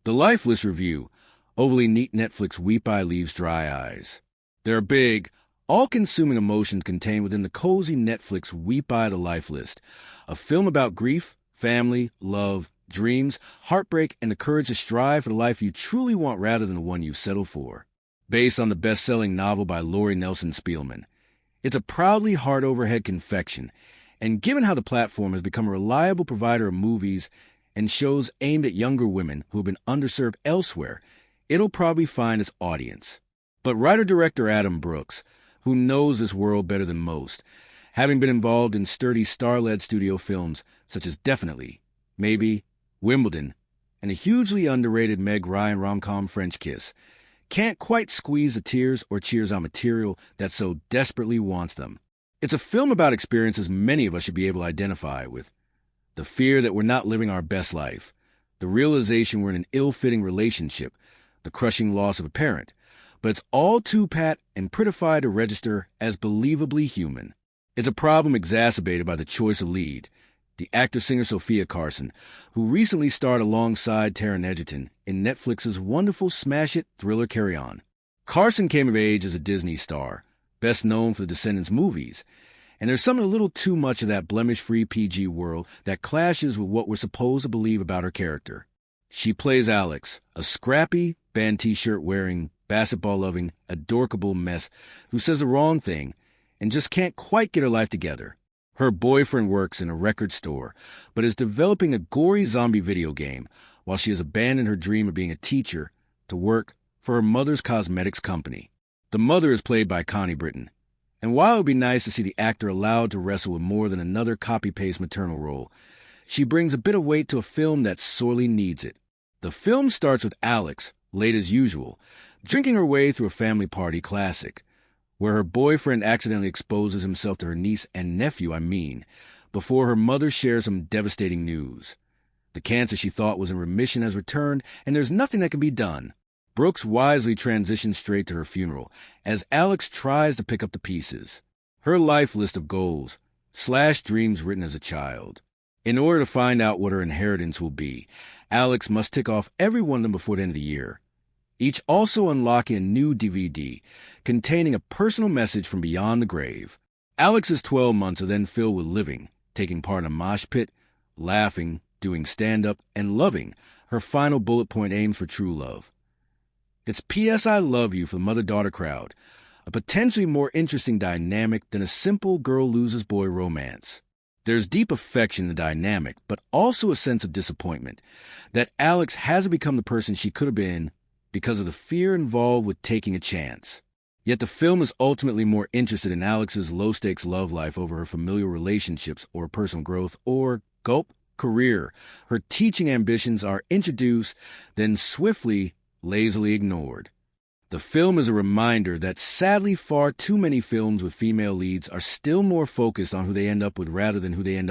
The Lifeless Review. Overly neat Netflix weepie leaves dry eyes. There are big, all-consuming emotions contained within the cozy Netflix weepie to life list. A film about grief, family, love, dreams, heartbreak, and the courage to strive for the life you truly want rather than the one you settle for. Based on the best-selling novel by Lori Nelson Spielman. It's a proudly heart-overhead confection, and given how the platform has become a reliable provider of movies and shows aimed at younger women who have been underserved elsewhere, it'll probably find its audience. But writer-director Adam Brooks, who knows this world better than most, having been involved in sturdy star-led studio films such as Definitely, Maybe, Wimbledon, and a hugely underrated Meg Ryan romcom French Kiss, can't quite squeeze the tears or cheers on material that so desperately wants them. It's a film about experiences many of us should be able to identify with. The fear that we're not living our best life, the realization we're in an ill-fitting relationship, the crushing loss of a parent, but it's all too pat and prettified to register as believably human. It's a problem exacerbated by the choice of lead, the actor-singer Sophia Carson, who recently starred alongside Taron Egerton in Netflix's wonderful smash-hit thriller Carry On. Carson came of age as a Disney star, best known for the Descendants movies, and there's something a little too much of that blemish-free PG world that clashes with what we're supposed to believe about her character. She plays Alex, a scrappy, band t-shirt-wearing, basketball-loving, adorable mess who says the wrong thing and just can't quite get her life together. Her boyfriend works in a record store, but is developing a gory zombie video game while she has abandoned her dream of being a teacher to work for her mother's cosmetics company. The mother is played by Connie Britton, and while it would be nice to see the actor allowed to wrestle with more than another copy-paste maternal role, she brings a bit of weight to a film that sorely needs it. The film starts with Alex, late as usual, drinking her way through a family party classic, where her boyfriend accidentally exposes himself to her niece and nephew, before her mother shares some devastating news. The cancer she thought was in remission has returned, and there's nothing that can be done. Brooks wisely transitions straight to her funeral, as Alex tries to pick up the pieces. Her life list of goals, / dreams written as a child. In order to find out what her inheritance will be, Alex must tick off every one of them before the end of the year, each also unlocking a new DVD containing a personal message from beyond the grave. Alex's 12 months are then filled with living, taking part in a mosh pit, laughing, doing stand-up, and loving. Her final bullet point aims for true love. It's P.S. I Love You for the mother-daughter crowd, a potentially more interesting dynamic than a simple girl loses boy romance. There's deep affection in the dynamic, but also a sense of disappointment that Alex hasn't become the person she could have been because of the fear involved with taking a chance. Yet the film is ultimately more interested in Alex's low-stakes love life over her familial relationships or personal growth or, gulp, career. Her teaching ambitions are introduced, then swiftly, lazily ignored. The film is a reminder that sadly far too many films with female leads are still more focused on who they end up with rather than who they end up